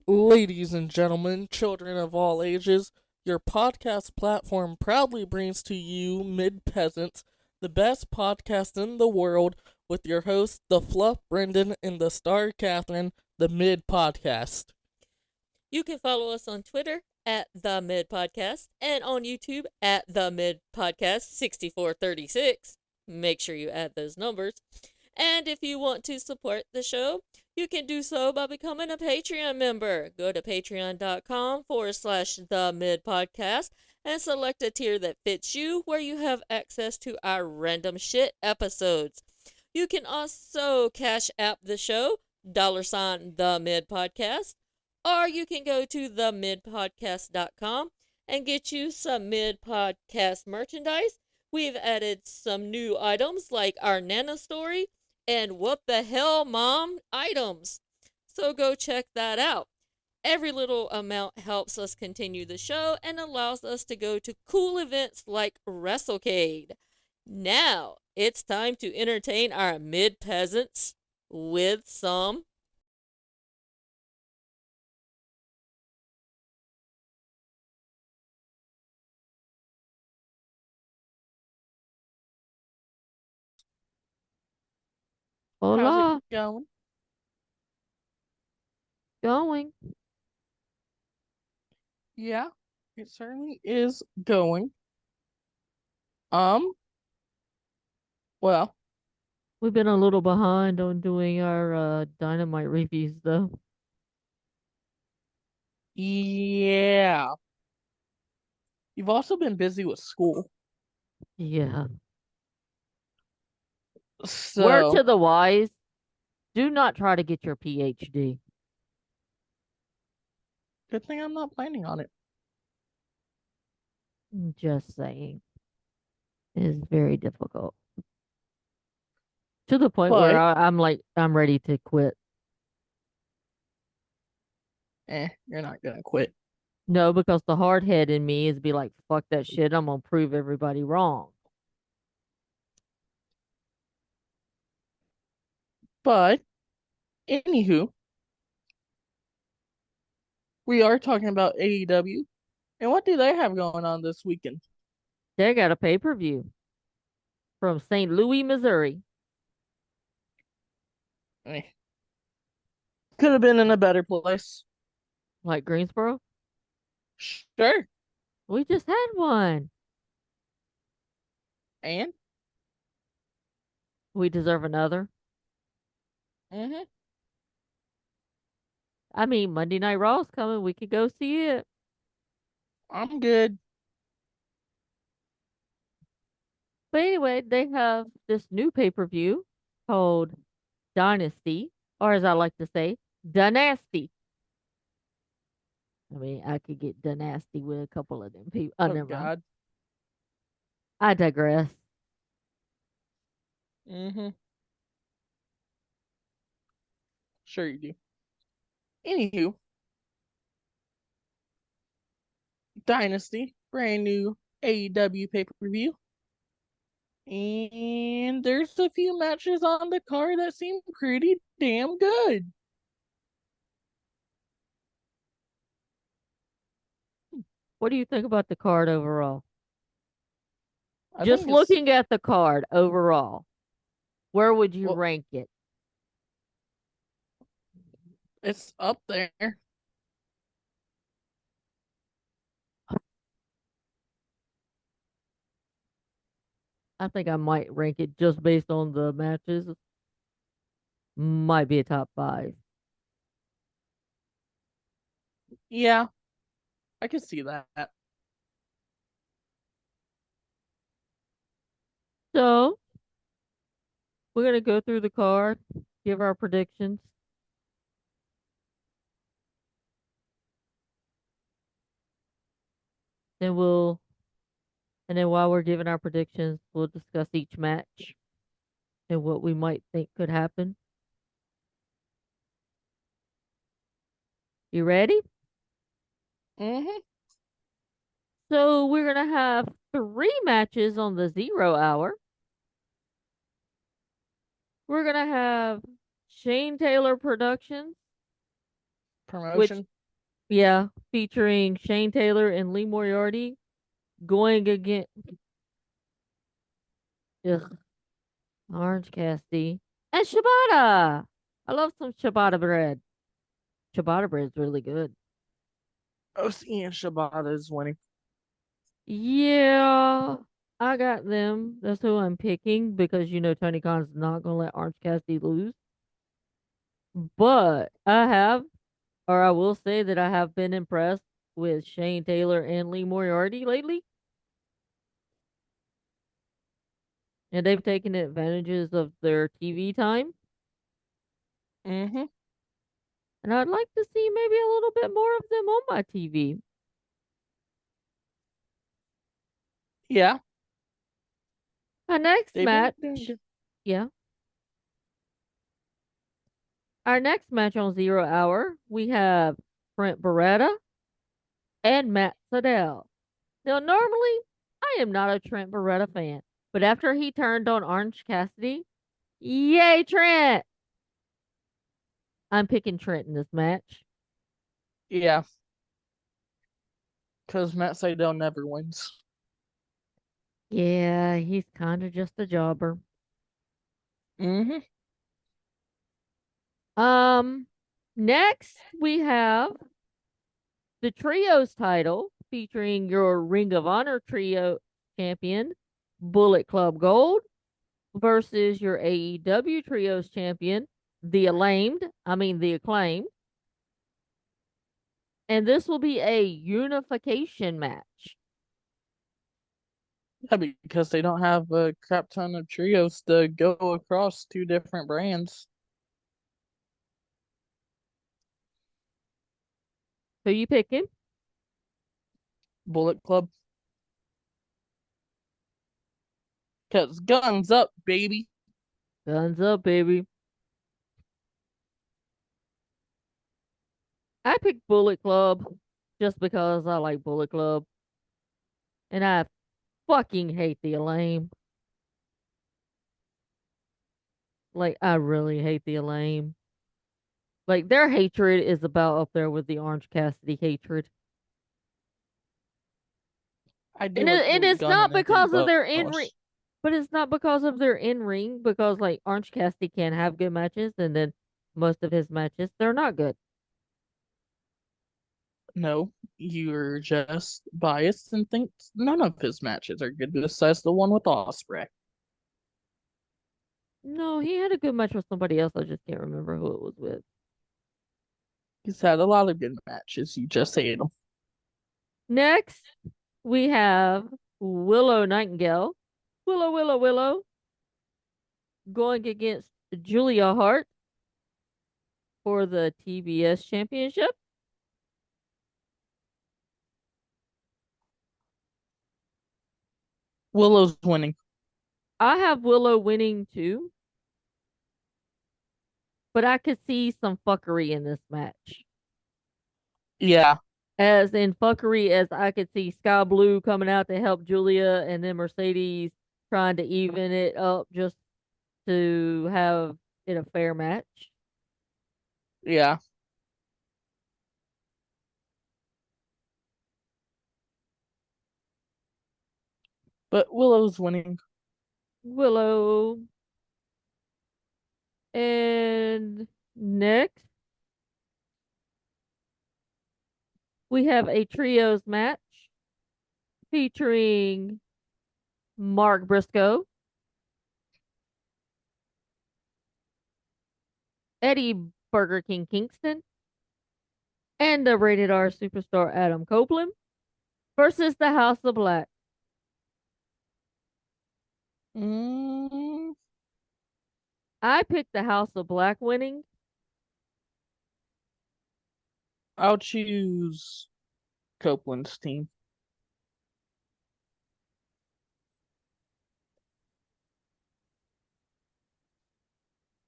Ladies and gentlemen, children of all ages, your podcast platform proudly brings to you Mid Peasants, the best podcast in the world, with your hosts, the Fluff Brendan and the Star Catherine, the Mid Podcast. You can follow us on Twitter at The Mid Podcast and on YouTube at The Mid Podcast 6436. Make sure you add those numbers. And if you want to support the show, you can do so by becoming a Patreon member. Go to patreon.com/The Mid Podcast and select a tier that fits you, where you have access to our random shit episodes. You can also cash app the show, $ The Mid Podcast, or you can go to themidpodcast.com and get you some Mid Podcast merchandise. We've added some new items like our Nana story and What the Hell Mom items. So go check that out. Every little amount helps us continue the show and allows us to go to cool events like WrestleCade. Now, it's time to entertain our mid peasants with some How's it Hola, going? going. Yeah, it certainly is going. Um, well, We've been a little behind on doing our Dynamite reviews, though. yeah. You've also been busy with school. Yeah. Word So, to the wise, do not try to get your PhD. good thing I'm not planning on it. Just saying. It is very difficult. To the point where But, I'm ready to quit. you're not gonna quit. No, because the hard head in me is be like, fuck that shit, I'm gonna prove everybody wrong. But, anywho, we are talking about AEW. And what do they have going on this weekend? They got a pay-per-view from St. Louis, Missouri. Eh, could have been in a better place. Like Greensboro. Sure. We just had one. And? We deserve another. Mm-hmm. I mean, Monday Night Raw's coming. We could go see it. I'm good. But anyway, they have this new pay-per-view called Dynasty, or as I like to say, Dynasty. I mean, I could get Dynasty with a couple of them people. Oh, Oh, never mind. God. I digress. Mm-hmm. Sure you do. Anywho, Dynasty, brand new AEW pay-per-view. And there's a few matches on the card that seem pretty damn good. What do you think about the card overall? I Just think it's, looking at the card overall, where would you well, rank it? it's up there. I think I might rank it just based on the matches. Might be a top 5. Yeah, I can see that. So, we're going to go through the card, give our predictions. Then we'll And then while we're giving our predictions, we'll discuss each match and what we might think could happen. You ready? Mm-hmm. So we're going to have 3 matches on the 0 hour. We're going to have Shane Taylor Productions, which Promotion. Yeah, featuring Shane Taylor and Lee Moriarty going against ugh, Orange Cassidy and Shibata. I love some ciabatta bread. Ciabatta bread's really good. OC and Shibata is winning. Yeah, I got them. That's who I'm picking because Tony Khan's not gonna let Orange Cassidy lose. But I will say that I have been impressed with Shane Taylor and Lee Moriarty lately, and they've taken advantages of their TV time. Mm-hmm. And I'd like to see maybe a little bit more of them on my TV. Yeah, Our next they've been doing match, good. yeah, our next match on Zero Hour, we have Trent Beretta and Matt Sydal. Now, normally, I am not a Trent Beretta fan, but after he turned on Orange Cassidy, yay, Trent! I'm picking Trent in this match. Yeah, because Matt Sydal never wins. Yeah, he's kind of just a jobber. Mm-hmm. Um, Next we have the Trios title featuring your Ring of Honor Trio champion, Bullet Club Gold, versus your AEW Trios champion, the Acclaimed. And this will be a unification match. Yeah, because they don't have a crap ton of trios to go across two different brands. Who you picking? Bullet Club. Because guns up, baby. Guns up, baby. I picked Bullet Club just because I like Bullet Club. And I fucking hate the lame. Like, I really hate the lame. Like, their hatred is about up there with the Orange Cassidy hatred. I do And, like and the it's gun not and the because of their in ring. boss. But it's not because of their in ring, because, like, Orange Cassidy can have good matches, and then most of his matches, they're not good. No, you're just biased and think none of his matches are good besides the one with Osprey. No, he had a good match with somebody else. I just can't remember who it was with. He's had a lot of good matches. You just hate him. Next, we have Willow Nightingale. Willow, going against Julia Hart for the TBS Championship. Willow's winning. I have Willow winning too, but I could see some fuckery in this match. Yeah, As in fuckery, as I could see Sky Blue coming out to help Julia, and then Mercedes trying to even it up just to have it a fair match. yeah. But Willow's winning. Willow. And next, we have a trios match featuring Mark Briscoe, Eddie Burger King Kingston, and the rated R superstar Adam Copeland versus the House of Black. Mm, I picked the House of Black winning. I'll choose Copeland's team.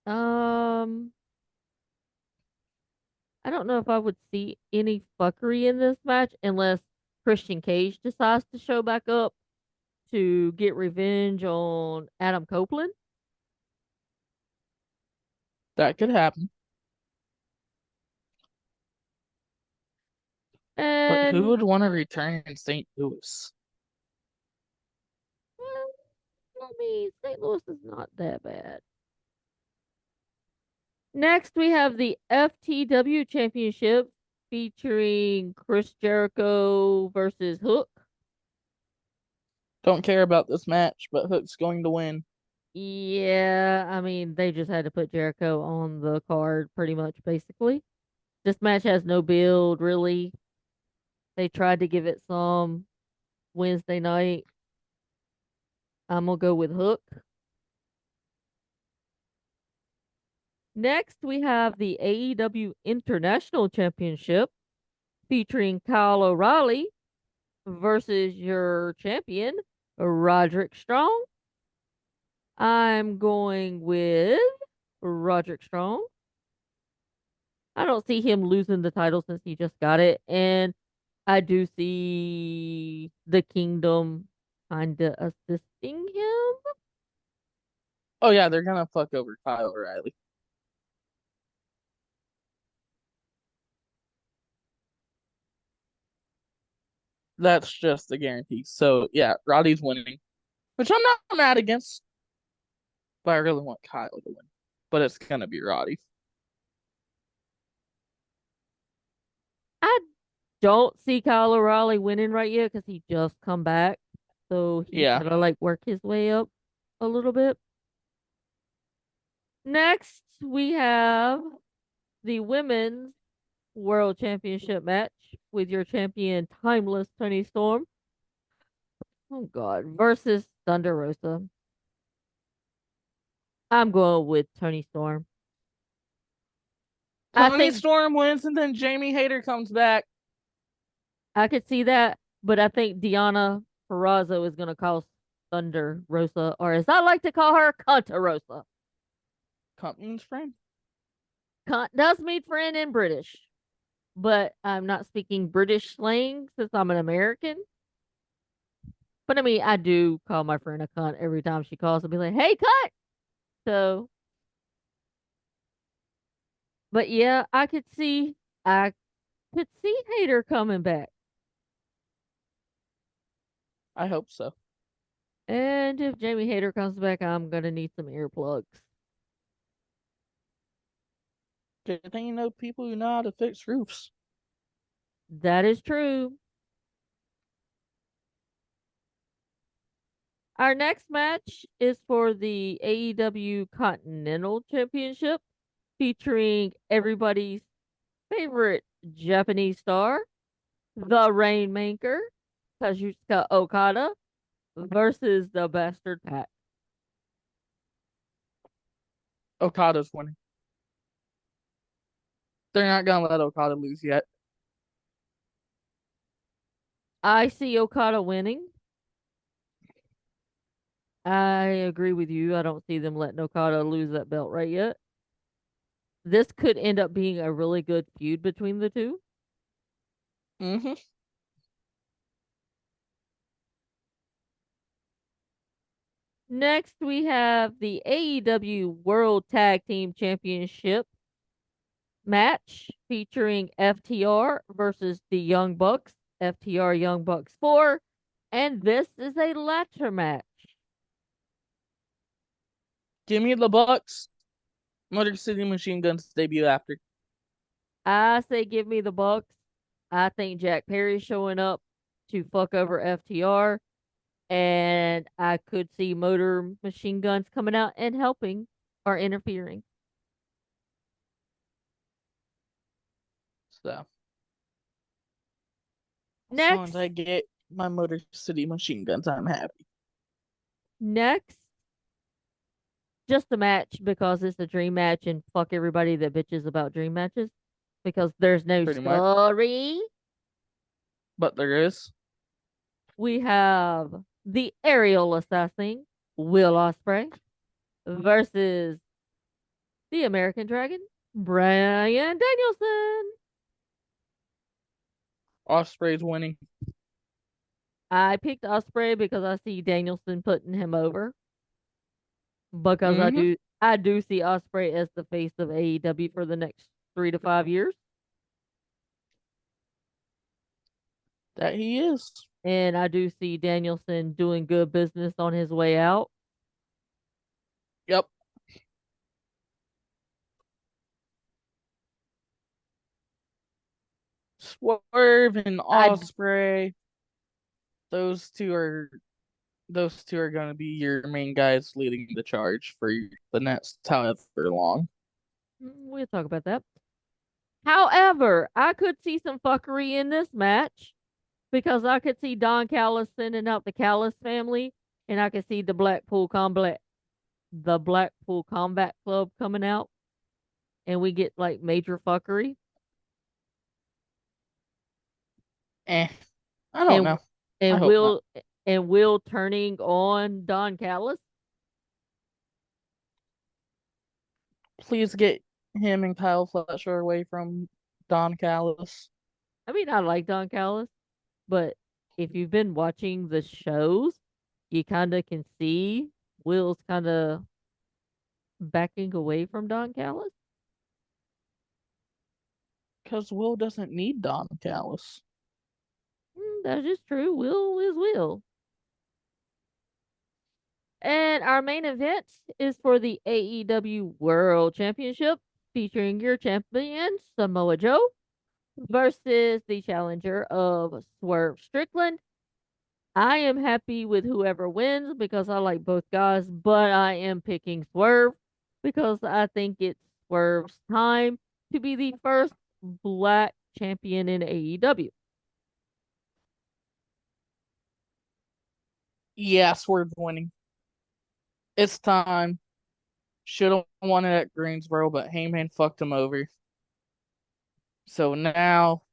Um, I don't know if I would see any fuckery in this match unless Christian Cage decides to show back up to get revenge on Adam Copeland. That could happen. And Who would want to return in St. Louis? I mean, St. Louis is not that bad. Next, we have the FTW Championship featuring Chris Jericho versus Hook. Don't care about this match, but Hook's going to win. Yeah, I mean, they just had to put Jericho on the card pretty much, basically. This match has no build, really. They tried to give it some Wednesday night. I'm going to go with Hook. Next, we have the AEW International Championship featuring Kyle O'Reilly versus your champion, Roderick Strong. I'm going with Roderick Strong. I don't see him losing the title since he just got it. And I do see the Kingdom kind of assisting him. Oh, yeah, they're going to fuck over Kyle O'Reilly. That's just a guarantee. So, yeah, Roddy's winning, which I'm not mad against, but I really want Kyle to win. But it's going to be Roddy. I don't see Kyle O'Reilly winning right yet because he just come back. So he's Yeah. got to like work his way up a little bit. Next, we have the Women's World Championship match with your champion, Timeless Tony Storm. Oh, God. Versus Thunder Rosa. I'm going with Tony Storm. Tony Storm wins and then Jamie Hayter comes back. I could see that, but I think Deonna Purrazzo is going to call Thunder Rosa, or as I like to call her, Conta Rosa. Cunt means friend. Cunt does mean friend in British, but I'm not speaking British slang since I'm an American. But I mean, I do call my friend a cunt every time she calls and be like, hey, cunt. So, but yeah, I could see Hater coming back. I hope so. And if Jamie Hater comes back, I'm going to need some earplugs. Good thing you know people who know how to fix roofs. That is true. Our next match is for the AEW Continental Championship featuring everybody's favorite Japanese star, the Rainmaker, Kazuchika Okada, versus the Bastard Pack. Okada's winning. They're not going to let Okada lose yet. I see Okada winning. I agree with you. I don't see them letting Okada lose that belt right yet. This could end up being a really good feud between the two. Mm-hmm. Next, we have the AEW World Tag Team Championship match featuring FTR versus the Young Bucks, FTR Young Bucks 4, and this is a ladder match. Give me the Bucks. Motor City Machine Guns debut after. I say give me the Bucks. I think Jack Perry's showing up to fuck over FTR, and I could see Motor Machine Guns coming out and helping or interfering. So, Next, as long as I get my Motor City Machine Guns, I'm happy. Next, just a match because it's a dream match and fuck everybody that bitches about dream matches because there's no Pretty much. story. But there is. We have the aerial assassin, Will Ospreay, versus the American Dragon, Bryan Danielson. Ospreay's winning. I picked Ospreay because I see Danielson putting him over. Because I do see Ospreay as the face of AEW for the next 3 to 5 years. That he is. And I do see Danielson doing good business on his way out. Yep. Swerve and I Osprey. Those two are going to be your main guys leading the charge for the next however long. we'll talk about that. However, I could see some fuckery in this match because I could see Don Callis sending out the Callis family, and I could see the Blackpool Combat Club coming out, and we get like major fuckery. I don't And know. I and hope not. Will turning on Don Callis. Please get him and Kyle Fletcher away from Don Callis. I mean, I like Don Callis, but if you've been watching the shows, you kind of can see Will's kind of backing away from Don Callis. Because Will doesn't need Don Callis. That is true. Will is Will. And our main event is for the AEW World Championship, featuring your champion, Samoa Joe, versus the challenger of Swerve Strickland. I am happy with whoever wins because I like both guys, but I am picking Swerve because I think it's Swerve's time to be the first black champion in AEW. Yeah, Swerve winning. It's time. Should have won it at Greensboro, but Heyman fucked him over. So now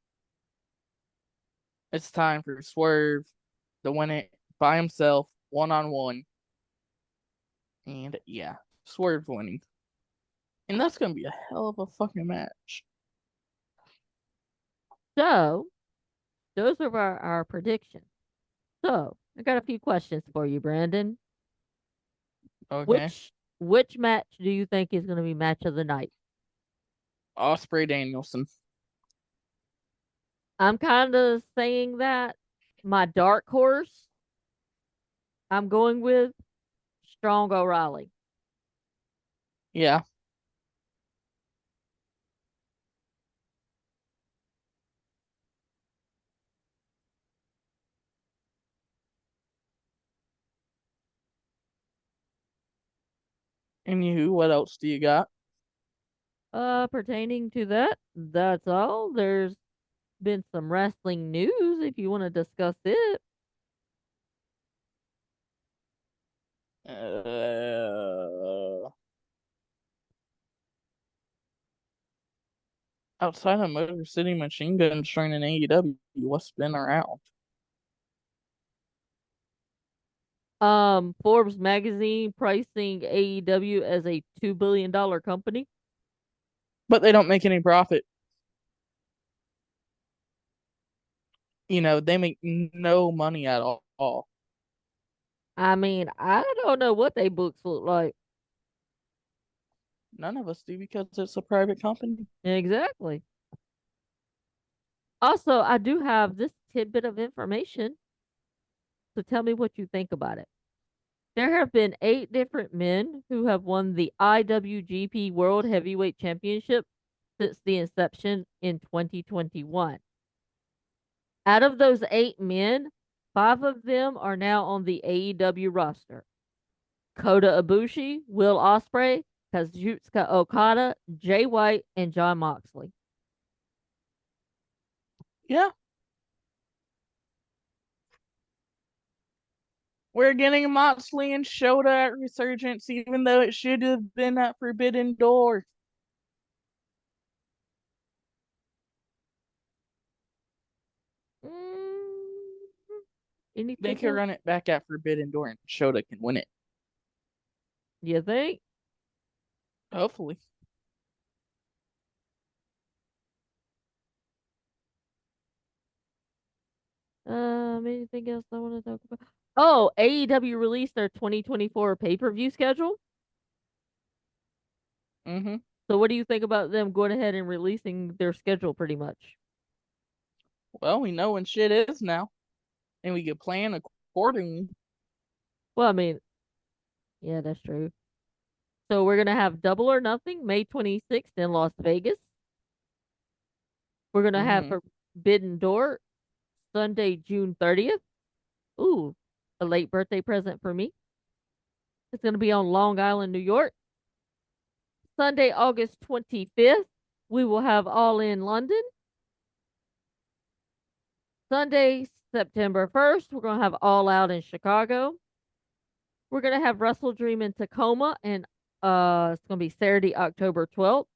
it's time for Swerve to win it by himself, 1-on-1. And yeah, Swerve winning. And that's going to be a hell of a fucking match. So, those are our predictions. So, I got a few questions for you, Brandon. Okay. Which match do you think is going to be match of the night? Osprey Danielson. I'm kind of saying that. My dark horse, I'm going with Strong O'Reilly. Yeah. Anywho, what else do you got? Pertaining to that, that's all. There's been some wrestling news if you want to discuss it. Outside of Motor City Machine Guns joining AEW, what's been around? Forbes magazine pricing AEW as a $2 billion company. But they don't make any profit. They make no money at all. I mean, I don't know what they books look like. None of us do because it's a private company. Exactly. Also, I do have this tidbit of information. So tell me what you think about it. There have been 8 different men who have won the IWGP World Heavyweight Championship since the inception in 2021. Out of those 8 men, 5 of them are now on the AEW roster. Kota Ibushi, Will Ospreay, Kazuchika Okada, Jay White, and Jon Moxley. Yeah. We're getting Moxley and Shota at Resurgence, even though it should have been at Forbidden Door. They Anything could else? run it back at Forbidden Door and Shota can win it. You think? Hopefully. Anything else I want to talk about? Oh, AEW released their 2024 pay-per-view schedule. Mm-hmm. So what do you think about them going ahead and releasing their schedule pretty much? Well, we know when shit is now, and we can plan accordingly. Well, I mean, yeah, that's true. So we're gonna have Double or Nothing May 26th in Las Vegas. We're gonna have Mm-hmm. Forbidden Door Sunday, June 30th. Ooh, a late birthday present for me. It's gonna be on Long Island, New York. Sunday, August 25th, we will have All In London. Sunday, September 1st, we're gonna have All Out in Chicago. We're gonna have Wrestle Dream in Tacoma, and it's gonna be Saturday, October 12th.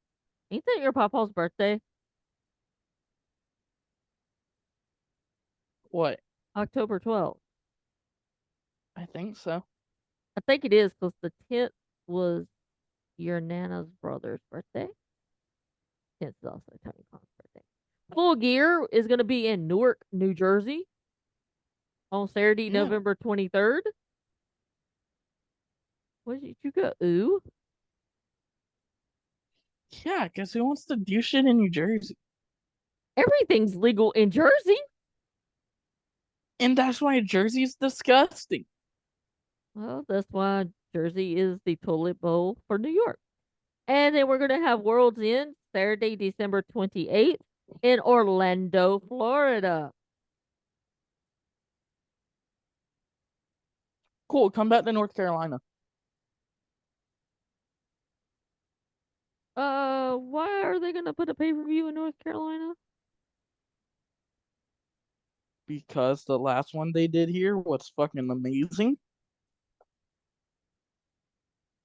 Ain't that your papa's birthday? What? October 12th. I think so. I think it is because the 10th was your Nana's brother's birthday. 10th is also Tony Khan's birthday. Full Gear is going to be in Newark, New Jersey on Saturday, Yeah. November 23rd. What did you go? Ooh. Yeah, because who wants to do shit in New Jersey? Everything's legal in Jersey. And that's why Jersey's disgusting. Well, that's why Jersey is the toilet bowl for New York. And then we're going to have World's End Saturday, December 28th in Orlando, Florida. Cool, come back to North Carolina. Why are they going to put a pay-per-view in North Carolina? Because the last one they did here was fucking amazing.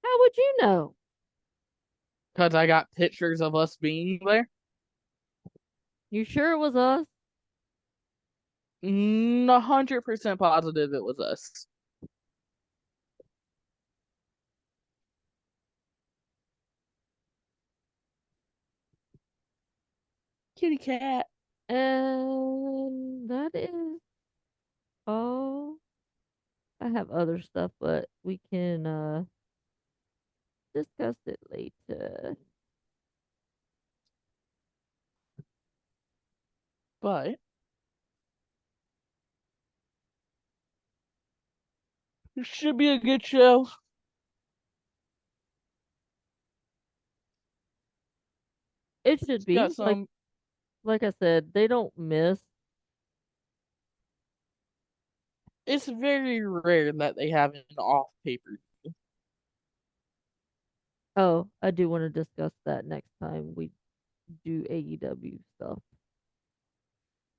How would you know? Because I got pictures of us being there. You sure it was us? 100% positive it was us. Kitty cat. And that is all. I have other stuff, but we can discuss it later. But it should be a good show. It should It's be got some. like I said, they don't miss. It's very rare that they have an off paper. Oh, I do want to discuss that next time we do AEW stuff.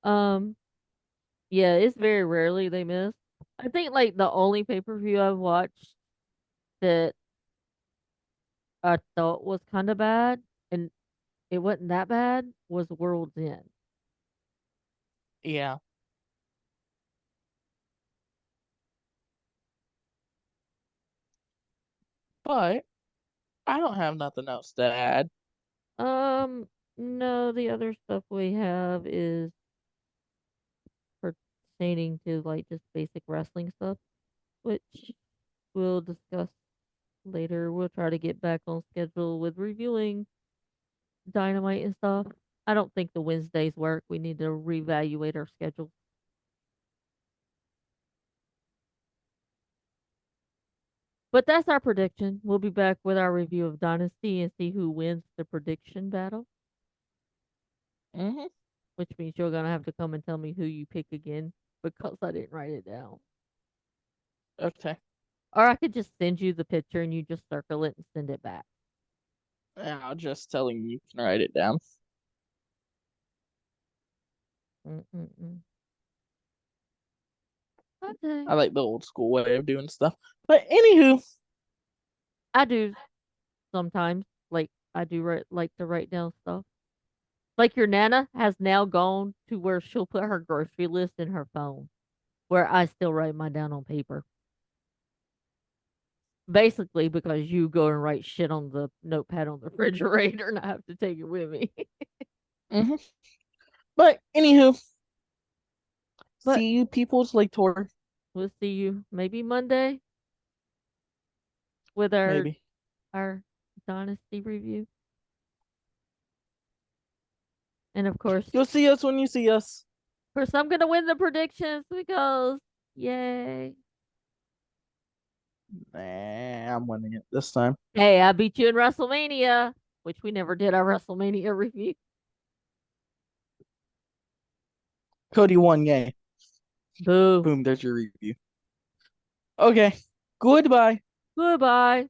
Um, yeah, it's very rarely they miss. I think like the only pay-per-view I've watched that I thought was kind of bad and it wasn't that bad was World's End. Yeah. But I don't have nothing else to add. Um, no, the other stuff we have is pertaining to like just basic wrestling stuff, which we'll discuss later. We'll try to get back on schedule with reviewing Dynamite and stuff. I don't think the Wednesdays work. We need to reevaluate our schedule. But that's our prediction. We'll be back with our review of Dynasty and see who wins the prediction battle, Mm-hmm. which means you're going to have to come and tell me who you pick again because I didn't write it down. Okay. Or I could just send you the picture and you just circle it and send it back. Yeah, I'm just telling you can write it down. Mm-mm-mm. Okay. I like the old school way of doing stuff. But anywho, I do sometimes. Like, I do like to write down stuff. Like, your Nana has now gone to where she'll put her grocery list in her phone, where I still write mine down on paper. Basically, because you go and write shit on the notepad on the refrigerator and I have to take it with me. mm-hmm. But anywho, But see you people's late tour. we'll see you maybe Monday with our Maybe. our Dynasty review. And of course, You'll see us when you see us. course, I'm gonna win the predictions because yay. Nah, I'm winning it this time. Hey, I beat you in WrestleMania, which we never did our WrestleMania review. Cody won, yay. Boo. Boom, there's your review. Okay, goodbye. Goodbye.